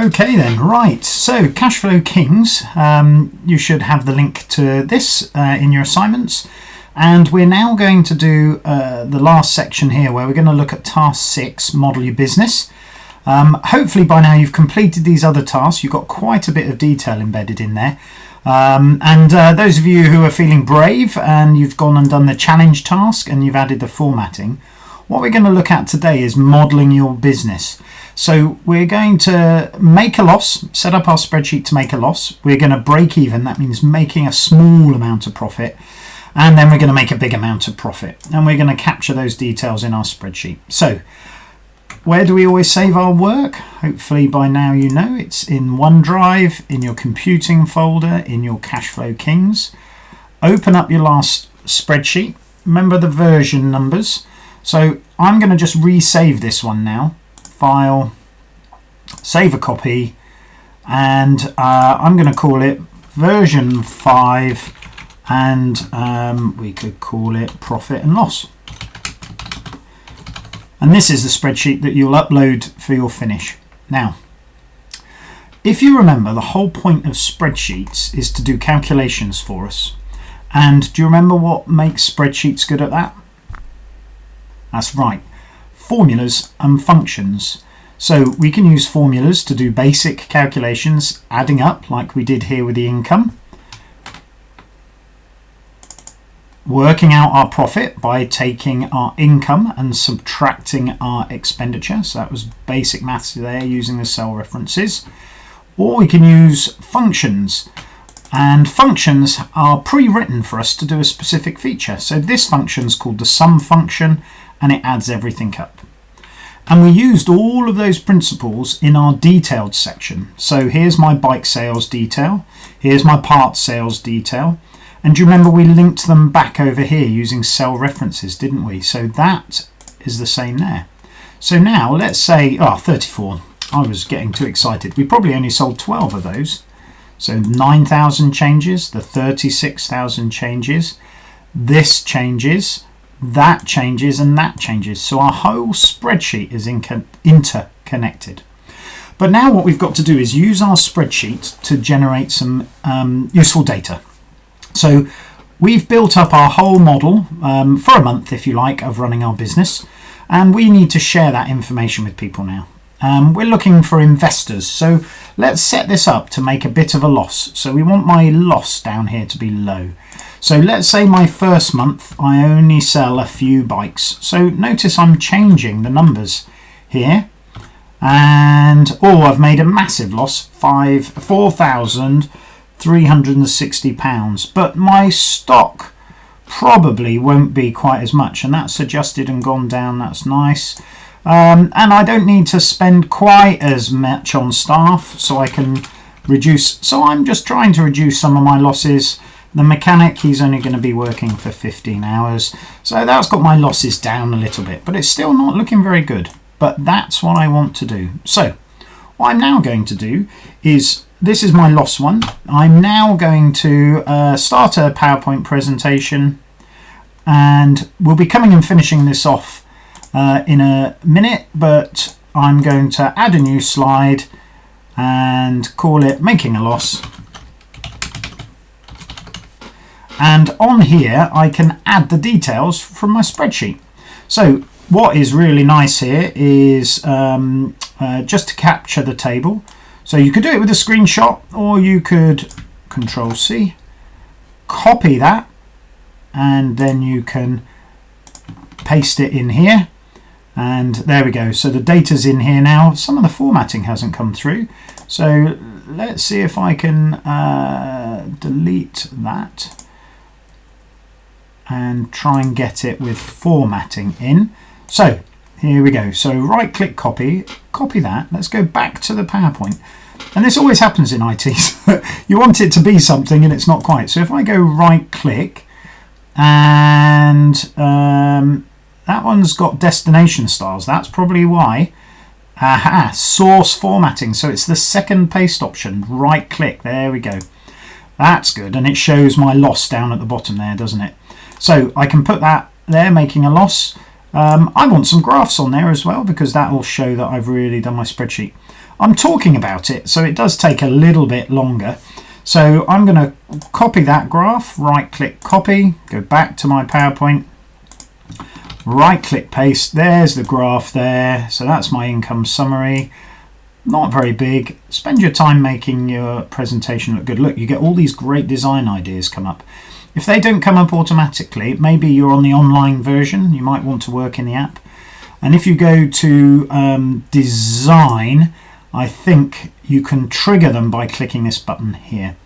Okay then, right, so Cashflow Kings, you should have the link to this in your assignments, and we're now going to do the last section here where we're going to look at task 6, model your business. Hopefully by now you've completed these other tasks. You've got quite a bit of detail embedded in there, and those of you who are feeling brave and you've gone and done the challenge task and you've added the formatting, what we're going to look at today is modeling your business. So we're going to make a loss, set up our spreadsheet to make a loss. We're going to break even, that means making a small amount of profit, and then we're going to make a big amount of profit, and we're going to capture those details in our spreadsheet. So where do we always save our work? Hopefully by now you know it's in OneDrive, in your computing folder, in your Cashflow Kings. Open up your last spreadsheet, remember the version numbers. So I'm going to just resave this one now. File, save a copy, and I'm going to call it version 5, and we could call it profit and loss. And this is the spreadsheet that you'll upload for your finish. Now, if you remember, the whole point of spreadsheets is to do calculations for us. And do you remember what makes spreadsheets good at that? That's right. Formulas and functions. So we can use formulas to do basic calculations, adding up like we did here with the income, working out our profit by taking our income and subtracting our expenditure. So that was basic maths there using the cell references. Or we can use functions, and functions are pre-written for us to do a specific feature. So this function is called the sum function, and it adds everything up. And we used all of those principles in our detailed section. So here's my bike sales detail, here's my parts sales detail, and do you remember we linked them back over here using cell references, didn't we? So that is the same there. So now let's say 34. I was getting too excited. We probably only sold 12 of those. So 9,000 changes, the 36,000 changes, this changes, that changes, and that changes. So our whole spreadsheet is interconnected. But now what we've got to do is use our spreadsheet to generate some useful data. So we've built up our whole model for a month, if you like, of running our business, and we need to share that information with people now. We're looking for investors, so let's set this up to make a bit of a loss. So we want my loss down here to be low. So let's say my first month I only sell a few bikes. So notice I'm changing the numbers here, and I've made a massive loss, £4,360, but my stock probably won't be quite as much, and that's adjusted and gone down. That's nice. And I don't need to spend quite as much on staff, so I can reduce. So I'm just trying to reduce some of my losses. The mechanic, he's only going to be working for 15 hours. So that's got my losses down a little bit, but it's still not looking very good. But that's what I want to do. So what I'm now going to do is, this is my loss one. I'm now going to start a PowerPoint presentation, and we'll be coming and finishing this off in a minute, but I'm going to add a new slide and call it making a loss. And on here I can add the details from my spreadsheet. So what is really nice here is just to capture the table. So you could do it with a screenshot, or you could Control-C, copy that, and then you can paste it in here. And there we go. So the data's in here now. Some of the formatting hasn't come through. So let's see if I can delete that and try and get it with formatting in. So here we go. So right click, copy that. Let's go back to the PowerPoint. And this always happens in IT. You want it to be something and it's not quite. So if I go right click, and that one's got destination styles. That's probably why. Aha, source formatting. So it's the second paste option. Right click. There we go. That's good. And it shows my loss down at the bottom there, doesn't it? So I can put that there, making a loss. I want some graphs on there as well, because that will show that I've really done my spreadsheet. I'm talking about it, so it does take a little bit longer. So I'm going to copy that graph, right click copy, go back to my PowerPoint, right click paste, there's the graph there. So that's my income summary. Not very big. Spend your time making your presentation look good. Look, you get all these great design ideas come up. If they don't come up automatically, maybe you're on the online version, you might want to work in the app. And if you go to design, I think you can trigger them by clicking this button here.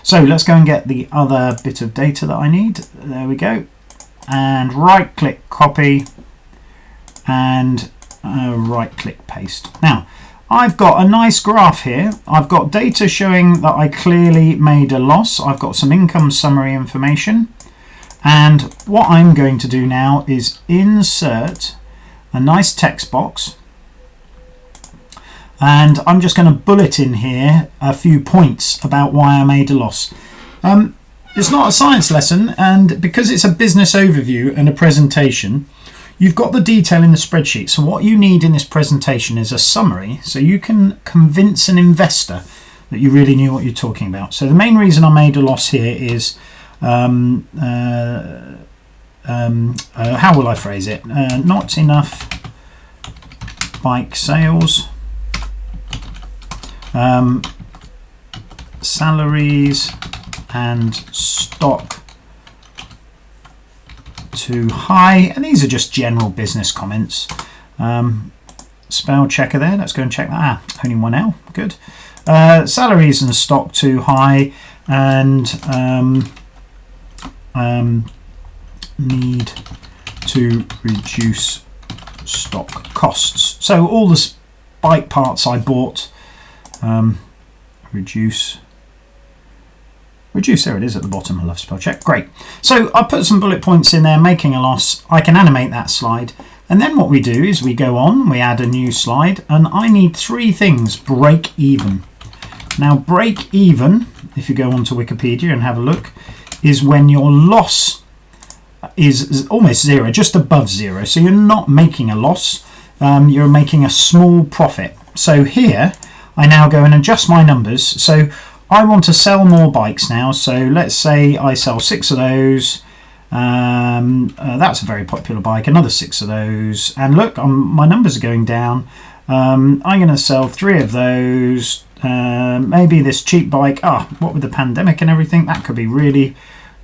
So let's go and get the other bit of data that I need. There we go. And right click copy and right click paste. Now, I've got a nice graph here. I've got data showing that I clearly made a loss. I've got some income summary information. And what I'm going to do now is insert a nice text box. And I'm just going to bullet in here a few points about why I made a loss. It's not a science lesson, and because it's a business overview and a presentation, you've got the detail in the spreadsheet. So what you need in this presentation is a summary, so you can convince an investor that you really knew what you're talking about. So the main reason I made a loss here is, how will I phrase it? Not enough bike sales, salaries and stock too high, and these are just general business comments. Spell checker there, let's go and check that. Only one L, good. Salaries and stock too high, and need to reduce stock costs. So all the bike parts I bought, reduce, there it is at the bottom. I love spell check. Great. So I put some bullet points in there, making a loss. I can animate that slide. And then what we do is we go on, we add a new slide, and I need three things. Break even. Now, break even, if you go onto Wikipedia and have a look, is when your loss is almost zero, just above zero. So you're not making a loss, you're making a small profit. So here, I now go and adjust my numbers. So I want to sell more bikes now, so let's say I sell 6 of those. That's a very popular bike, another 6 of those, and look, my numbers are going down. I'm going to sell 3 of those. Maybe this cheap bike, what with the pandemic and everything, that could be really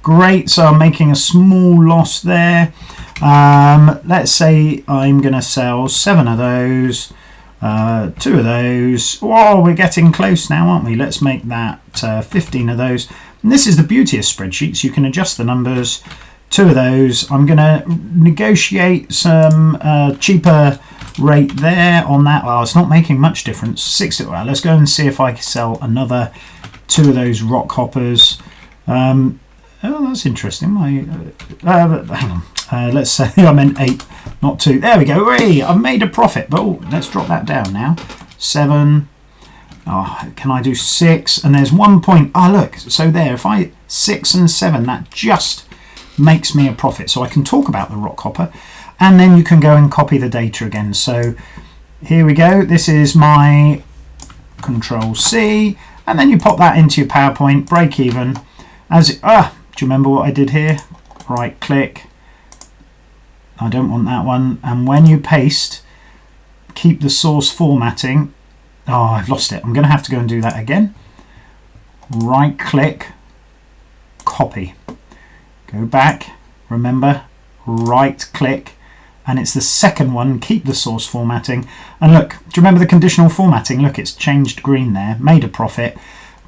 great, so I'm making a small loss there. Let's say I'm going to sell 7 of those. 2 of those. Whoa, we're getting close now, aren't we? Let's make that 15 of those. And this is the beauty of spreadsheets. You can adjust the numbers. 2 of those. I'm going to negotiate some cheaper rate there on that. Well, it's not making much difference. 6. Well, let's go and see if I can sell another 2 of those rock hoppers. Oh, that's interesting. Hang on. Let's say I meant 8, not 2. There we go. Hey, I've made a profit. But let's drop that down now. 7. Can I do 6? And there's 1 point. Look. So there, if I 6 and 7, that just makes me a profit. So I can talk about the rock hopper, and then you can go and copy the data again. So here we go. This is my Control C, and then you pop that into your PowerPoint. Break even. Do you remember what I did here? Right click. I don't want that one. And when you paste, keep the source formatting. I've lost it. I'm going to have to go and do that again. Right click, copy. Go back. Remember, right click. And it's the second one. Keep the source formatting. And look, do you remember the conditional formatting? Look, it's changed green there. Made a profit.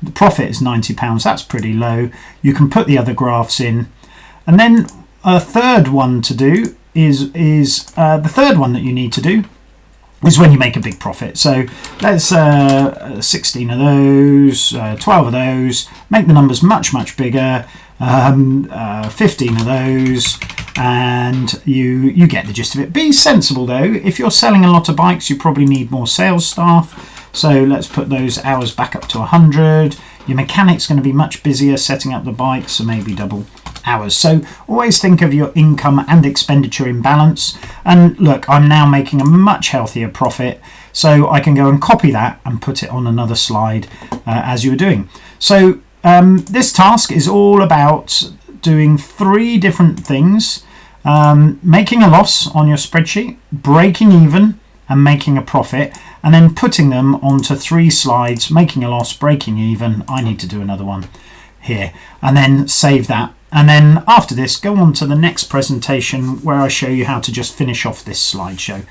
The profit is £90. That's pretty low. You can put the other graphs in. And then a third one to do is the third one that you need to do is when you make a big profit. So let's 16 of those, 12 of those, make the numbers much bigger, 15 of those, and you get the gist of it. Be sensible though. If you're selling a lot of bikes, you probably need more sales staff. So let's put those hours back up to 100. Your mechanic's going to be much busier setting up the bike, so maybe double. hours. So always think of your income and expenditure in balance. And look, I'm now making a much healthier profit, so I can go and copy that and put it on another slide as you were doing. So this task is all about doing 3 different things: making a loss on your spreadsheet, breaking even, and making a profit, and then putting them onto 3 slides: making a loss, breaking even. I need to do another one here, and then save that. And then after this, go on to the next presentation where I show you how to just finish off this slideshow.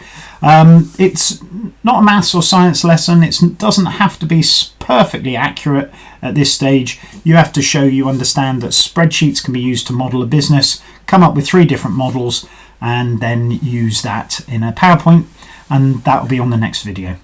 It's not a maths or science lesson. It doesn't have to be perfectly accurate at this stage. You have to show you understand that spreadsheets can be used to model a business, come up with 3 different models, and then use that in a PowerPoint, and that will be on the next video.